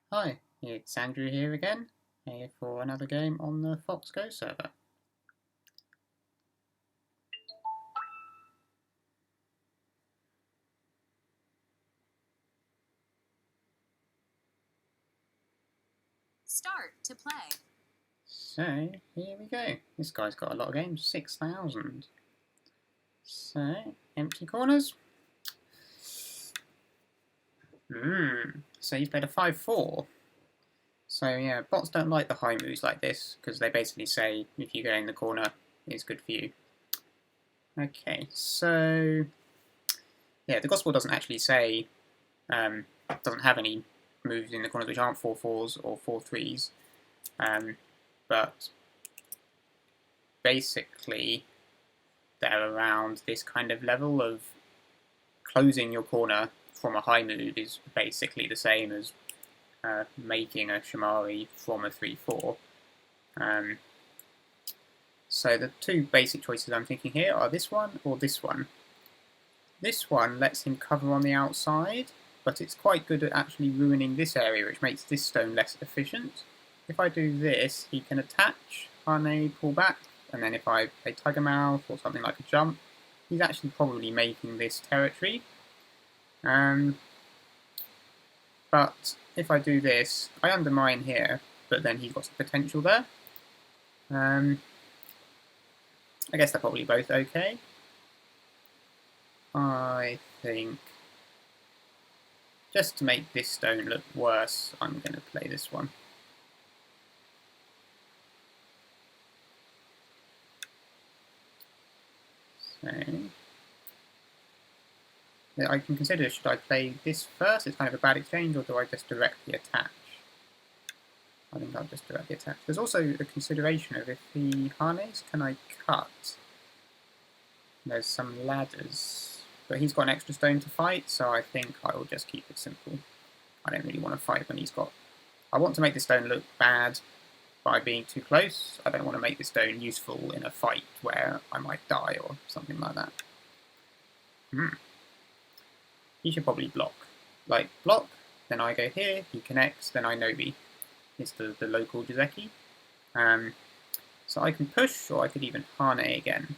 Hi, it's Andrew here again, here for another game on the Fox Go server. Start to play. So, here we go. This guy's got a lot of games, 6,000. So, empty corners. So he's played a 5-4. So yeah, bots don't like the high moves like this, because they basically say, if you go in the corner, it's good for you. Okay, so yeah, the Gospel doesn't actually say, doesn't have any moves in the corners which aren't 4-4s or 4-3s, but basically they're around this kind of level of closing your corner from a high move is basically the same as making a Shamari from a 3-4. So the two basic choices I'm thinking here are this one or this one. This one lets him cover on the outside, but it's quite good at actually ruining this area, which makes this stone less efficient. If I do this, he can attach, Hane, pull back, and then if I play Tiger Mouth or something like a jump, he's actually probably making this territory. But if I do this, I undermine here, but then he's got some potential there. I guess they're probably both okay. I think, just to make this stone look worse, I'm going to play this one. So, I can consider, should I play this first? It's kind of a bad exchange, or do I just directly attach? I think I'll just directly attach. There's also the consideration of if he harness, can I cut? There's some ladders, but he's got an extra stone to fight, so I think I will just keep it simple. I don't really want to fight when he's got... I want to make the stone look bad by being too close. I don't want to make the stone useful in a fight where I might die or something like that. He should probably block. Like, block, then I go here, he connects, then I Nobi. It's the local Jizeki. So I can push, or I could even Hane again.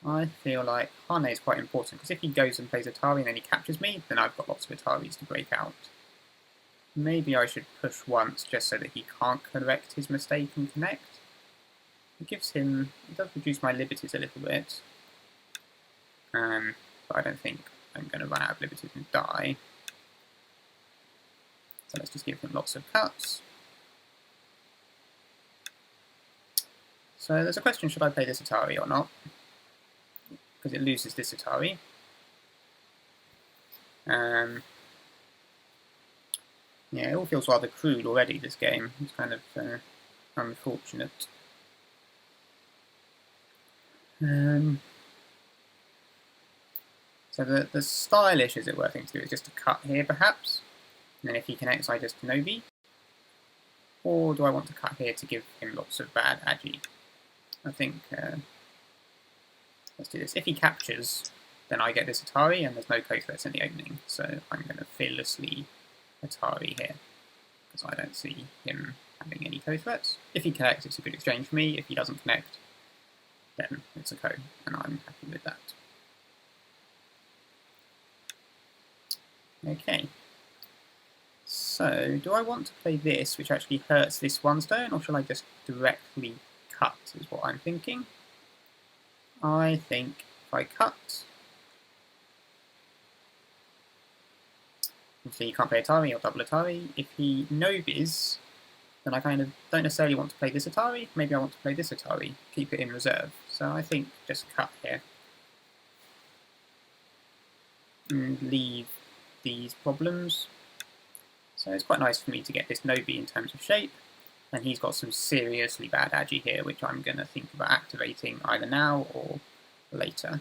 I feel like Hane is quite important, because if he goes and plays Atari and then he captures me, then I've got lots of Ataris to break out. Maybe I should push once, just so that he can't correct his mistake and connect. It gives him... it does reduce my liberties a little bit. But I don't think I'm going to run out of liberties and die. So let's just give him lots of cuts. So there's a question, should I play this Atari or not? Because it loses this Atari. Yeah, it all feels rather crude already, this game. It's kind of unfortunate. So the stylish, as it were, thing to do is just to cut here, perhaps. And then if he connects, I just Nobi. Or do I want to cut here to give him lots of bad agi? I think... let's do this. If he captures, then I get this Atari, and there's no co-threats in the opening. So I'm going to fearlessly Atari here, because I don't see him having any co-threats. If he connects, it's a good exchange for me. If he doesn't connect, then it's a co, and I'm happy with that. Okay. So, do I want to play this, which actually hurts this one stone, or shall I just directly cut, is what I'm thinking. I think if I cut... obviously you can't play Atari or double Atari. If he Nobis, then I kind of don't necessarily want to play this Atari. Maybe I want to play this Atari, keep it in reserve. So I think just cut here. And leave these problems. So it's quite nice for me to get this Nobi in terms of shape. And he's got some seriously bad agi here, which I'm going to think about activating either now or later.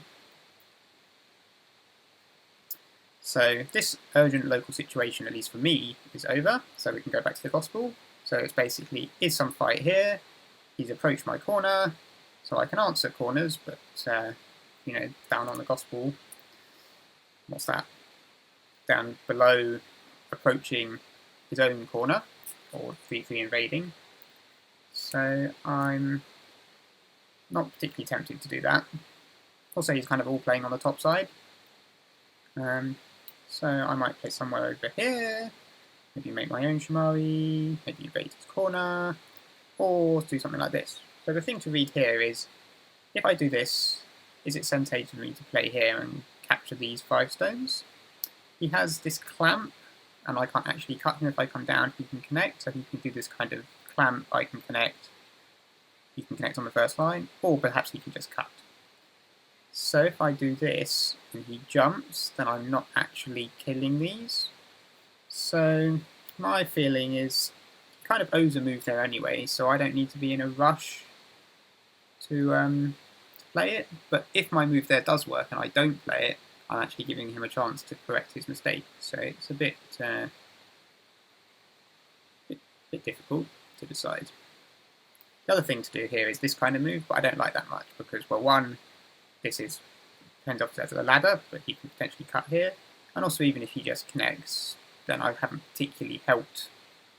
So this urgent local situation, at least for me, is over. So we can go back to the Gospel. So it's basically, is some fight here? He's approached my corner, so I can answer corners, but, you know, down on the Gospel, what's that? Down below approaching his own corner, or 3-3 invading. So I'm not particularly tempted to do that. Also, he's kind of all playing on the top side. So I might play somewhere over here, maybe make my own Shamari, maybe invade his corner, or do something like this. So the thing to read here is, if I do this, is it sensate for me to play here and capture these 5 stones? He has this clamp, and I can't actually cut him if I come down. He can connect, so he can do this kind of clamp. I can connect. He can connect on the first line, or perhaps he can just cut. So if I do this and he jumps, then I'm not actually killing these. So my feeling is he kind of owes a move there anyway, so I don't need to be in a rush to play it. But if my move there does work and I don't play it, I'm actually giving him a chance to correct his mistake. So it's a bit difficult to decide. The other thing to do here is this kind of move, but I don't like that much because, well, one, this is depends off as a ladder, but he can potentially cut here. And also, even if he just connects, then I haven't particularly helped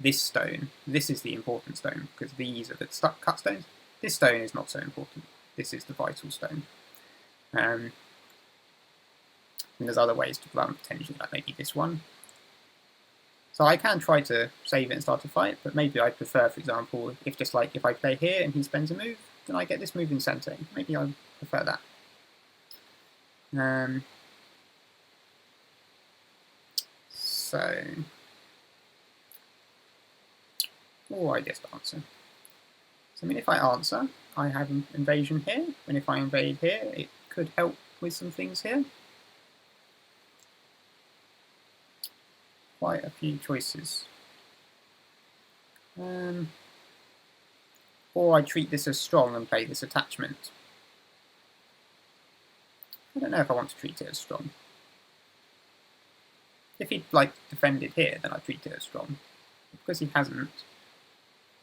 this stone. This is the important stone, because these are the cut stones. This stone is not so important. This is the vital stone. And there's other ways to run, potentially, like maybe this one. So I can try to save it and start a fight, but maybe I prefer, for example, if I play here and he spends a move, then I get this move in center. Maybe I prefer that. Or I just answer. So I mean, if I answer, I have an invasion here, and if I invade here, it could help with some things here. Quite a few choices. Or I treat this as strong and play this attachment. I don't know if I want to treat it as strong. If he'd defended here, then I'd treat it as strong. Because he hasn't,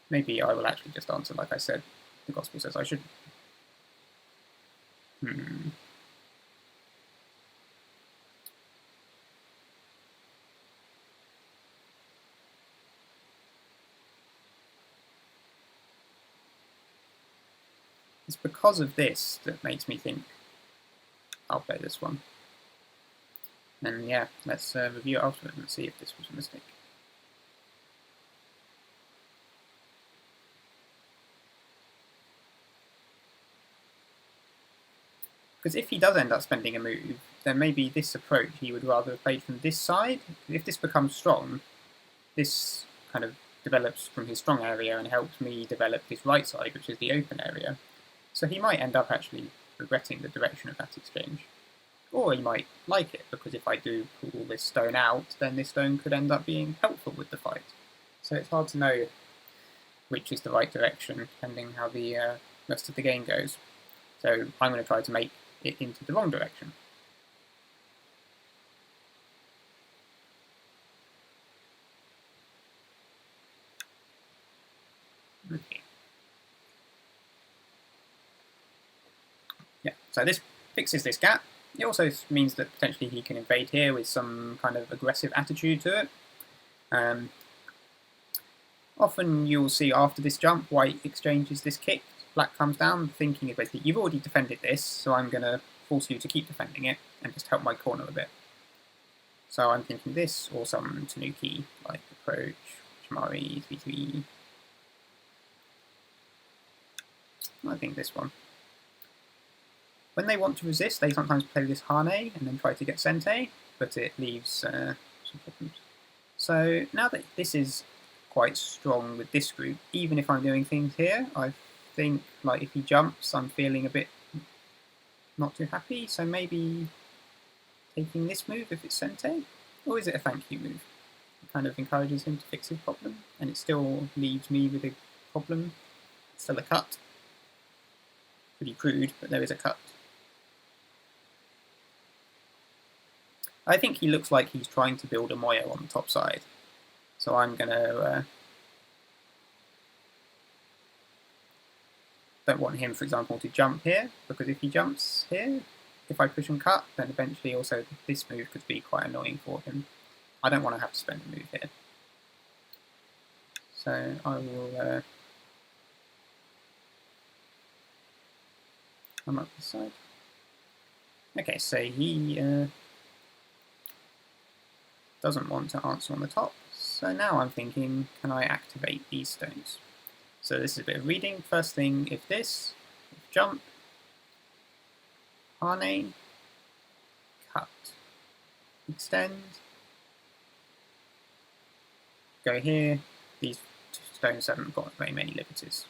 maybe I will actually just answer like I said the Gospel says I should. It's because of this that makes me think I'll play this one. And yeah, let's review it afterwards and see if this was a mistake. Because if he does end up spending a move, then maybe this approach he would rather have played from this side. If this becomes strong, this kind of develops from his strong area and helps me develop this right side, which is the open area. So he might end up actually regretting the direction of that exchange. Or he might like it, because if I do pull this stone out, then this stone could end up being helpful with the fight. So it's hard to know which is the right direction, depending how the rest of the game goes. So I'm going to try to make it into the wrong direction. Okay. Yeah, so this fixes this gap. It also means that potentially he can invade here with some kind of aggressive attitude to it. Often you'll see after this jump, white exchanges this kick, black comes down, thinking of basically, you've already defended this, so I'm going to force you to keep defending it and just help my corner a bit. So I'm thinking this, or some Tanuki, like approach, Shamari, 3-3. I think this one. When they want to resist, they sometimes play this Hane and then try to get Sente, but it leaves some problems. So now that this is quite strong with this group, even if I'm doing things here, I think if he jumps, I'm feeling a bit not too happy, so maybe taking this move if it's Sente, or is it a thank you move? It kind of encourages him to fix his problem, and it still leaves me with a problem. It's still a cut. Pretty crude, but there is a cut. I think he looks like he's trying to build a moyo on the top side. So I'm going to... don't want him, for example, to jump here, because if he jumps here, if I push and cut, then eventually also this move could be quite annoying for him. I don't want to have to spend a move here. So I will come up this side. Okay, so he doesn't want to answer on the top. So now I'm thinking, can I activate these stones? So this is a bit of reading. First thing, if jump, Hane, cut, extend, go here. These stones haven't got very many liberties.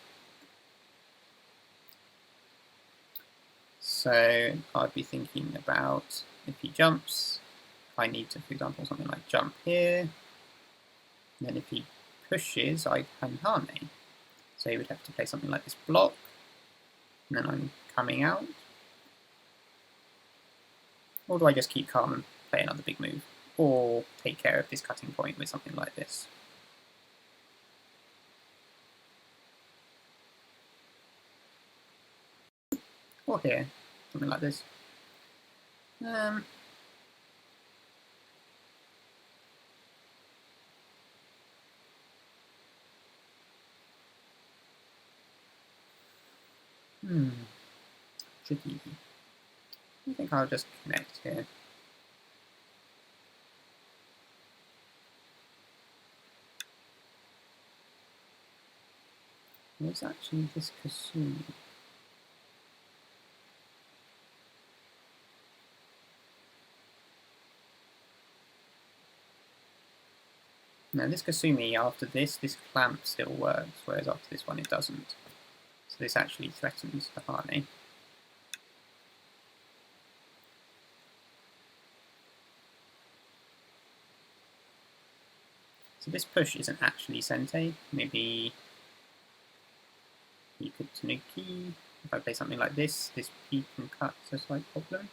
So I'd be thinking about if he jumps, I need to, for example, something like jump here. And then if he pushes, I can Hane. So he would have to play something like this block. And then I'm coming out. Or do I just keep calm and play another big move? Or take care of this cutting point with something like this? Or here, something like this. Tricky. I think I'll just connect here. There's actually this Concede. Now this Kasumi, after this clamp still works, whereas after this one it doesn't. So this actually threatens the Hane. So this push isn't actually Sente. Maybe he could Tanuki. If I play something like this P can cut is a slight problem.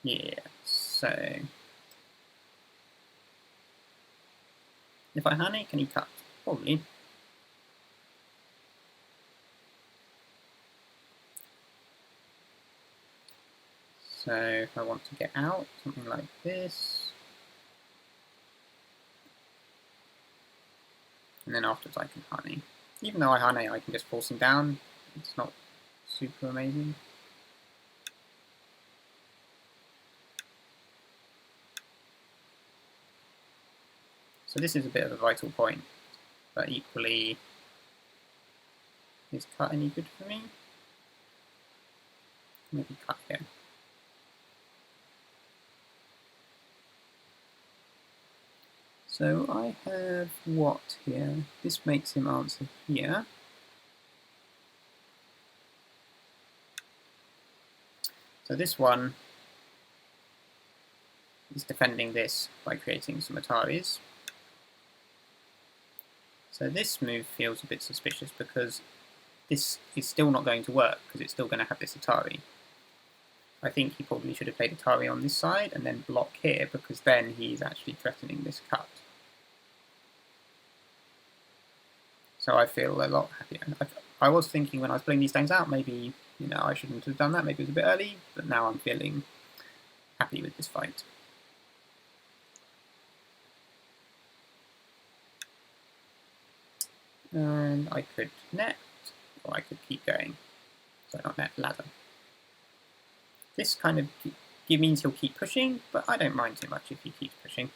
Yeah, so if I Hane, can he cut? Probably. So if I want to get out, something like this. And then afterwards I can Hane. Even though I Hane, I can just force him down. It's not super amazing. So this is a bit of a vital point, but equally, is cut any good for me? Maybe cut here. So I have what here? This makes him answer here. So this one is defending this by creating some Ataris. So this move feels a bit suspicious because this is still not going to work because it's still going to have this Atari. I think he probably should have played Atari on this side and then block here because then he's actually threatening this cut. So I feel a lot happier. I was thinking when I was pulling these stones out, maybe I shouldn't have done that, maybe it was a bit early, but now I'm feeling happy with this fight. And I could net, or I could keep going. So not net, ladder. This kind of means he'll keep pushing, but I don't mind too much if he keeps pushing.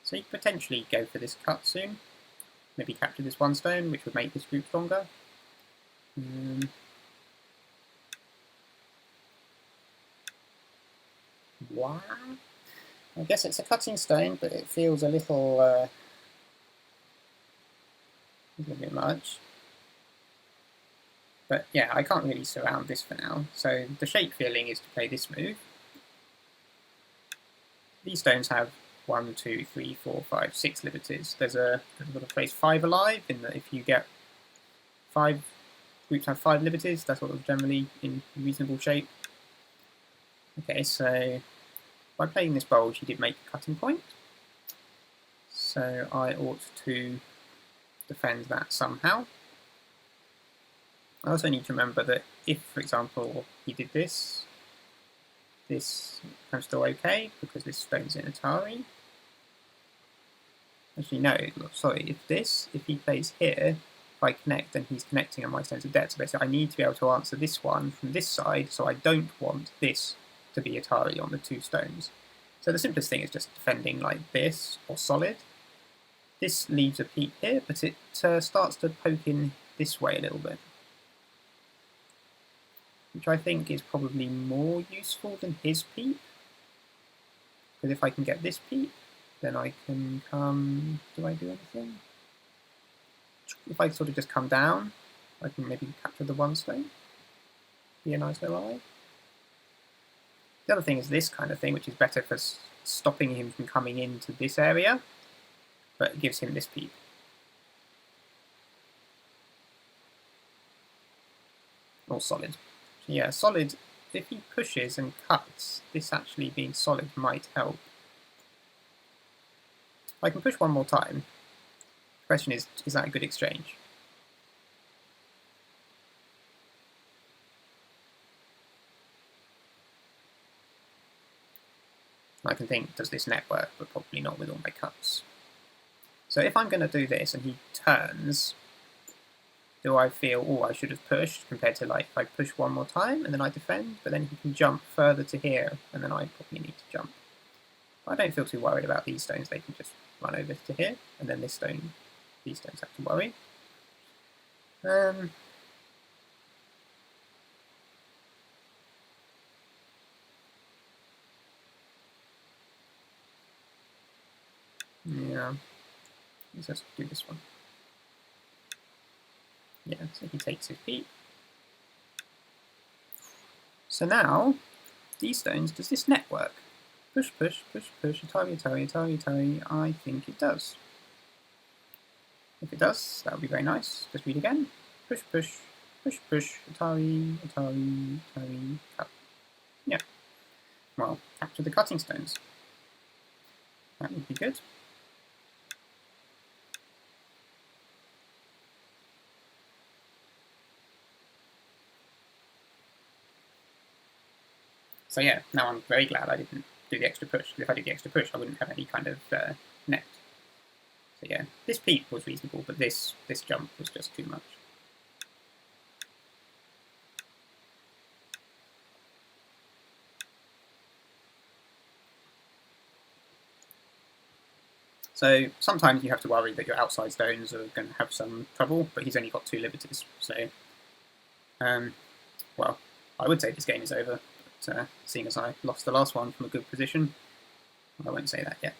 So you could potentially go for this cut soon. Maybe capture this one stone, which would make this group stronger. Wow. I guess it's a cutting stone, but it feels a little bit much. But yeah, I can't really surround this for now. So the shape feeling is to play this move. These stones have 1, 2, 3, 4, 5, 6 liberties. There's a place 5 alive in that if you get 5 groups have 5 liberties, that's what was generally in reasonable shape. Okay, so by playing this bulge, he did make a cutting point. So I ought to defend that somehow. I also need to remember that if, for example, he did this, I'm still okay because this stone's in Atari. Actually, no, sorry, if he plays here, if I connect, then he's connecting and my stones are dead. So basically, I need to be able to answer this one from this side, so I don't want this to be Atari on the two stones. So the simplest thing is just defending like this, or solid. This leaves a peep here, but it starts to poke in this way a little bit, which I think is probably more useful than his peep. Because if I can get this peep, then I can come... do I do anything? If I sort of just come down, I can maybe capture the one stone. Be a nice little eye. The other thing is this kind of thing, which is better for stopping him from coming into this area, but it gives him this peep. Or solid. So yeah, solid, if he pushes and cuts, this actually being solid might help. I can push one more time. The question is that a good exchange? I can think, does this net work? But probably not with all my cuts. So if I'm going to do this and he turns, do I feel, oh, I should have pushed, compared to like if I push one more time and then I defend, but then he can jump further to here and then I probably need to jump. But I don't feel too worried about these stones, they can just run over to here, and then this stone, these stones have to worry. Yeah, let's just do this one. Yeah, so he takes his peep. So now, these stones, does this net work? Push, push, push, push, Atari, Atari, Atari, Atari. I think it does. If it does, that would be very nice. Just read again. Push, push, push, push, Atari, Atari, Atari, cut. Yeah. Well, capture the cutting stones. That would be good. So yeah, now I'm very glad I didn't do the extra push, because if I did the extra push, I wouldn't have any kind of net. So yeah, this peep was reasonable, but this jump was just too much. So sometimes you have to worry that your outside stones are going to have some trouble, but he's only got 2 liberties, so well, I would say this game is over, but seeing as I lost the last one from a good position, I won't say that yet.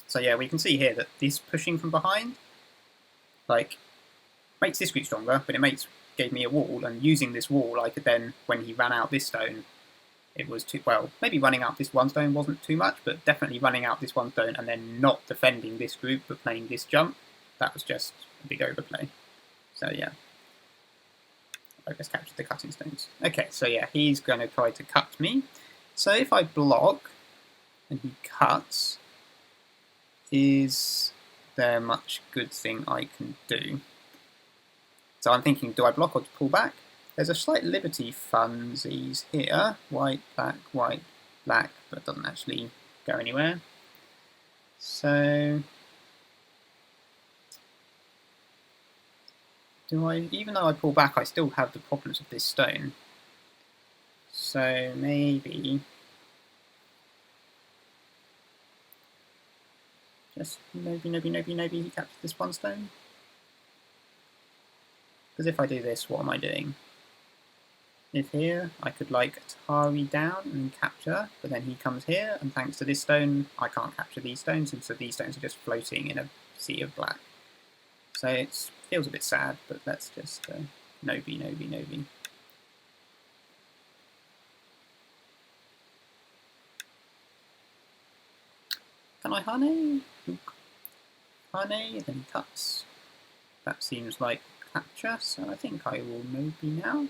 So yeah, we can see here that this pushing from behind, like, makes this group stronger, but it gave me a wall, and using this wall, I could then, when he ran out this stone, it was too, well, maybe running out this one stone wasn't too much, but definitely running out this one stone and then not defending this group but playing this jump, that was just a big overplay. So yeah, I just captured the cutting stones. Okay, so yeah, he's going to try to cut me. So if I block and he cuts, is there much good thing I can do? So I'm thinking, do I block or pull back? There's a slight liberty funsies here. White, black, but it doesn't actually go anywhere. So even though I pull back, I still have the problems of this stone. So maybe just maybe he captures this one stone. Because if I do this, what am I doing? If here, I could like Atari down and capture, but then he comes here, and thanks to this stone, I can't capture these stones, and so these stones are just floating in a sea of black. So it feels a bit sad, but let's just no B. Can I honey? Honey, then he cuts. That seems like capture, so I think I will no-b now.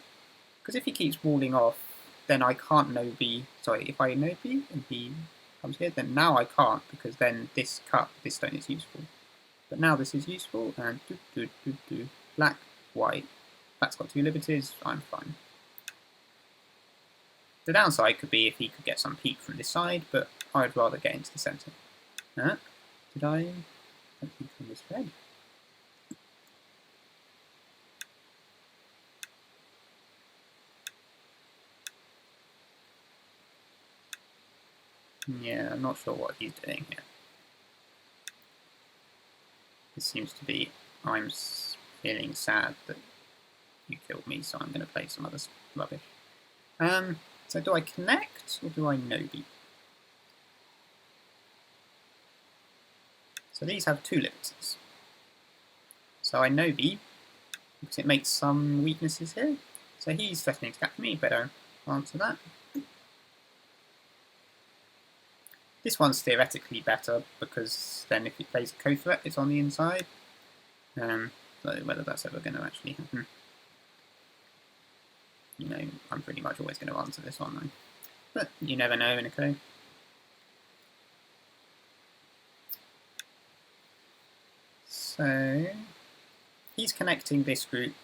Because if he keeps walling off, then I can't no-b. Sorry, if I no-b and he comes here, then now I can't, because then this stone is useful. But now this is useful, and black, white. Black's got 2 liberties, I'm fine. The downside could be if he could get some peek from this side, but I'd rather get into the centre. Did I think I misread? Yeah, I'm not sure what he's doing here. This seems to be, I'm feeling sad that you killed me, so I'm going to play some other rubbish. So do I connect, or do I no-b? So these have 2 liberties. So I no-b, because it makes some weaknesses here. So he's threatening to capture me, better answer that. This one's theoretically better, because then if he plays a co-threat, it's on the inside. So whether that's ever going to actually happen. You know, I'm pretty much always going to answer this one though. But you never know in a co. So he's connecting this group.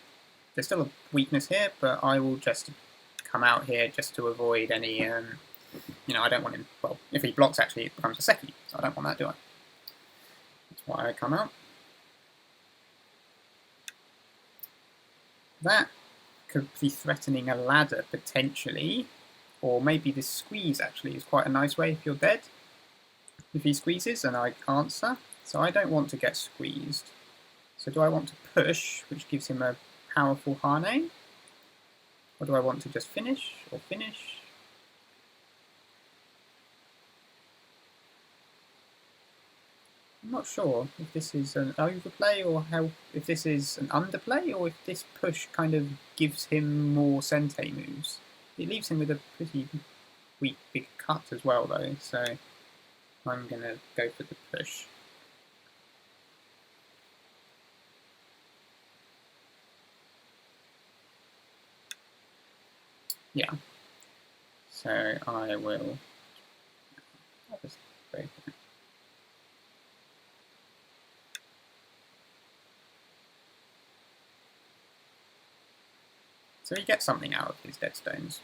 There's still a weakness here, but I will just come out here just to avoid any, you know, I don't want him, well, if he blocks actually it becomes a second, so I don't want that, do I? That's why I come out. That could be threatening a ladder potentially, or maybe this squeeze actually is quite a nice way if you're dead. If he squeezes and I answer, so I don't want to get squeezed. So do I want to push, which gives him a powerful Hane, or do I want to just finish or finish? I'm not sure if this is an overplay or if this is an underplay, or if this push kind of gives him more Sente moves. It leaves him with a pretty weak big cut as well though, so I'm going to go for the push. Yeah, so I will just go for it. So he gets something out of his dead stones.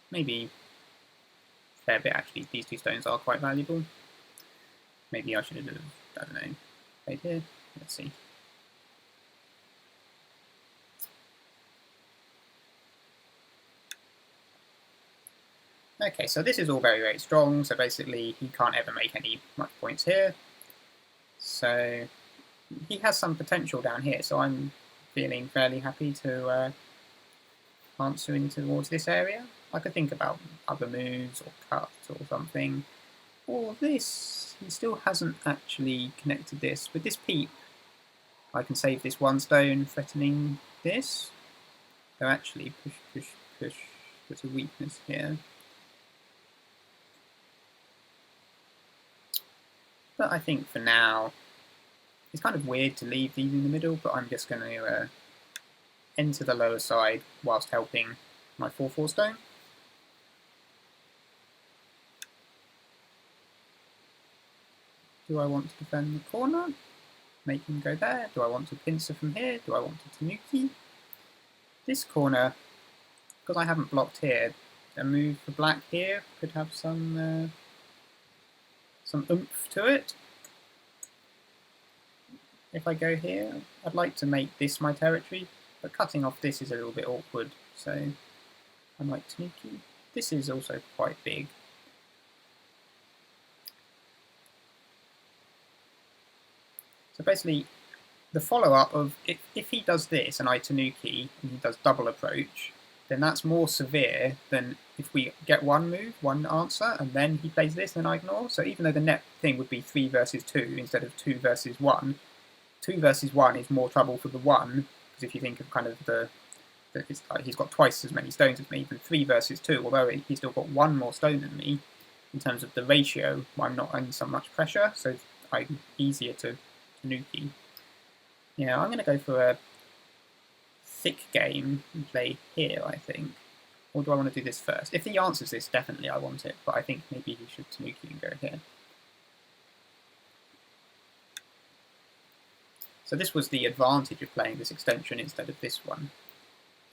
Maybe a fair bit actually. These 2 stones are quite valuable. Maybe I should have, I don't know, played here. Let's see. Okay, so this is all very, very strong. So basically he can't ever make any much points here. So he has some potential down here, so I'm feeling fairly happy to answer in towards this area. I could think about other moves or cuts or something. Or this, he still hasn't actually connected this. With this peep, I can save this 1 stone threatening this. So actually, push, push, push. There's a weakness here. But I think for now, it's kind of weird to leave these in the middle, but I'm just going to enter the lower side whilst helping my 4/4 stone. Do I want to defend the corner? Make him go there? Do I want to pincer from here? Do I want to tanuki? This corner, because I haven't blocked here, a move for black here could have some oomph to it. If I go here, I'd like to make this my territory, but cutting off this is a little bit awkward, so I might tanuki. This is also quite big. So basically, the follow-up of if he does this and I tanuki and he does double approach, then that's more severe than if we get 1 move, 1 answer, and then he plays this and I ignore. So even though the net thing would be 3 versus 2 instead of 2 versus 1, 2 versus 1 is more trouble for the 1, because if you think of kind of he's got twice as many stones as me, than 3 versus 2, although he's still got 1 more stone than me, in terms of the ratio, I'm not under so much pressure, so I'm easier to nuki. Yeah, I'm going to go for a thick game and play here, I think. Or do I want to do this first? If he answers this, definitely I want it, but I think maybe he should tanuki and go here. So this was the advantage of playing this extension instead of this one.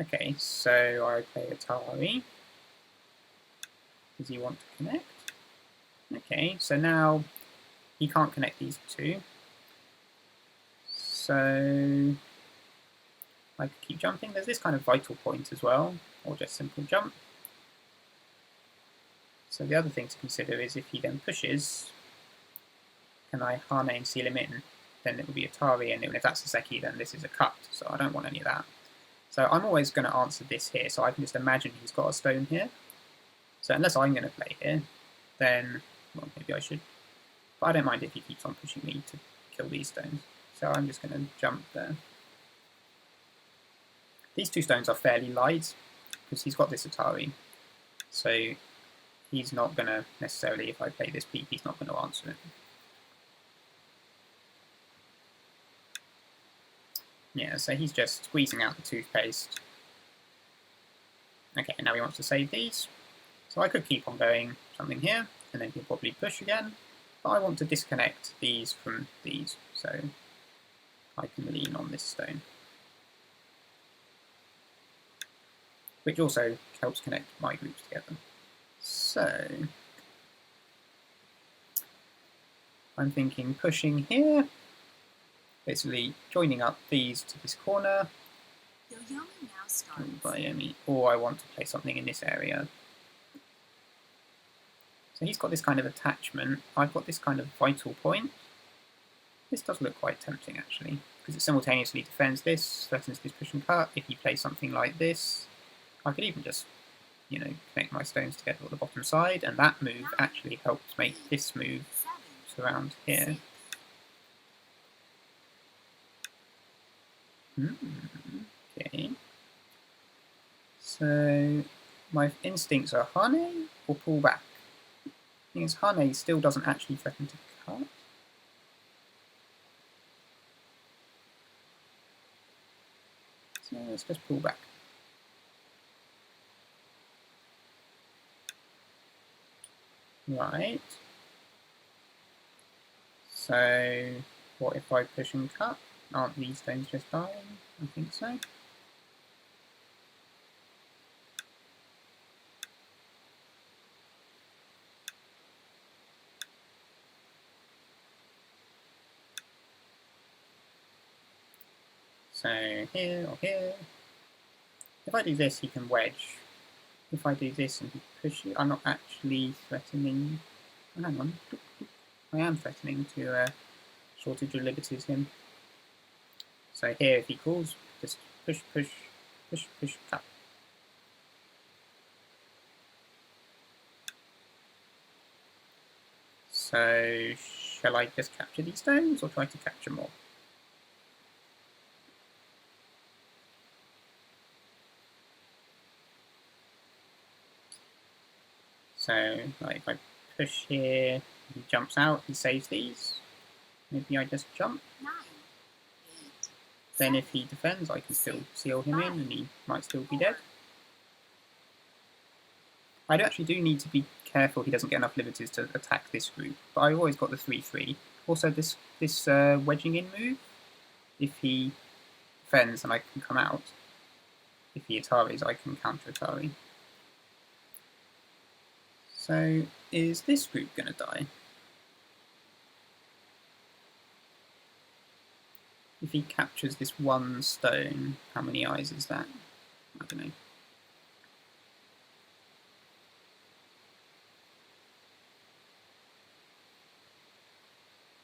Okay, so I play Atari. Does he want to connect? Okay, so now he can't connect these two. So I could keep jumping. There's this kind of vital point as well, or just simple jump. So the other thing to consider is if he then pushes, can I Hane and seal him in? Then it will be Atari, and if that's a Seki, then this is a cut, so I don't want any of that. So I'm always going to answer this here, so I can just imagine he's got a stone here. So unless I'm going to play here, then, well, maybe I should. But I don't mind if he keeps on pushing me to kill these stones. So I'm just going to jump there. These two stones are fairly light, because he's got this Atari. So he's not going to necessarily, if I play this peak, he's not going to answer it. Yeah, so he's just squeezing out the toothpaste. Okay, now he wants to save these. So I could keep on going something here, and then he'll probably push again. But I want to disconnect these from these, so I can lean on this stone. Which also helps connect my groups together. So I'm thinking pushing here, basically joining up these to this corner. Or I want to play something in this area. So he's got this kind of attachment. I've got this kind of vital point. This does look quite tempting actually, because it simultaneously defends this, threatens this push and cut. If he plays something like this, I could even just, you know, connect my stones together on the bottom side, and that move actually helps make this move surround here. Okay. So my instincts are Hane or pull back. The thing is, Hane still doesn't actually threaten to cut. So let's just pull back. Right. So what if I push and cut? Aren't these stones just dying? I think so. So here or here. If I do this, he can wedge. If I do this and he pushes, I'm not actually threatening. Oh, hang on. I am threatening to shortage of liberties him. So here, if he calls, just push, push, push, push, cut. So shall I just capture these stones or try to capture more? So like if I push here, he jumps out, he saves these. Maybe I just jump. 9, 8, Then if he defends, I can still seal him in and he might still be dead. I actually do need to be careful he doesn't get enough liberties to attack this group, but I've always got the 3-3. Also this wedging in move, if he defends and I can come out, if he Ataris I can counter Atari. So is this group going to die? If he captures this one stone, how many eyes is that? I don't know.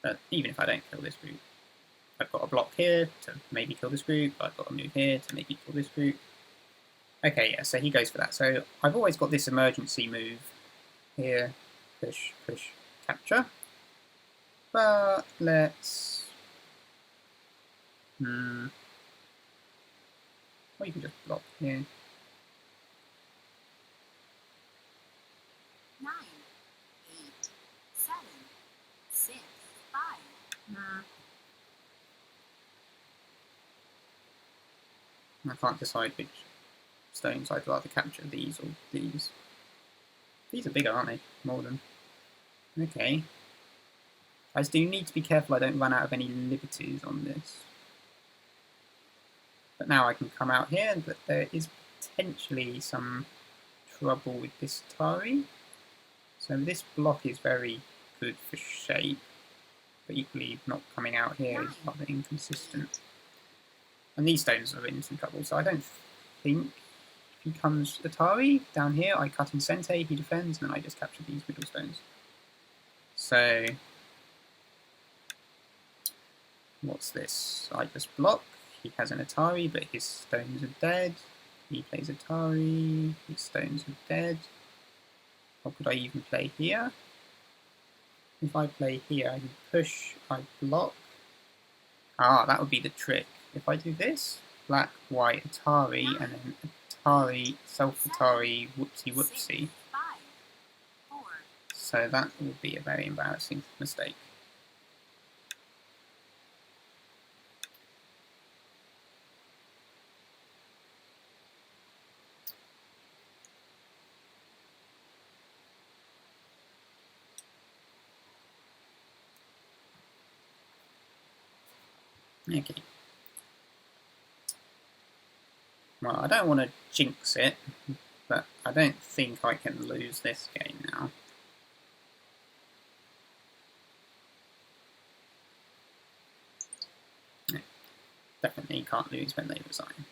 But even if I don't kill this group, I've got a block here to maybe kill this group, I've got a move here to maybe kill this group. Okay, yeah, so he goes for that. So I've always got this emergency move here, push, push, capture. But let's... Or you can just block here. 9, I can't decide which stones I'd rather capture, these or these. These are bigger, aren't they? More than... Okay. I just do need to be careful I don't run out of any liberties on this. But now I can come out here, but there is potentially some trouble with this Tari. So this block is very good for shape, but equally not coming out here is rather inconsistent. And these stones are in some trouble, so I don't think if he comes Atari down here, I cut in Sente, he defends, and then I just capture these middle stones. So what's this? I just block. He has an Atari, but his stones are dead. He plays Atari, his stones are dead. What could I even play here? If I play here, I can push, I block. Ah, that would be the trick. If I do this, black, white, Atari, and then Atari, self-Atari, whoopsie whoopsie. So that would be a very embarrassing mistake. Okay. Well, I don't want to jinx it, but I don't think I can lose this game now. No, definitely can't lose when they resign.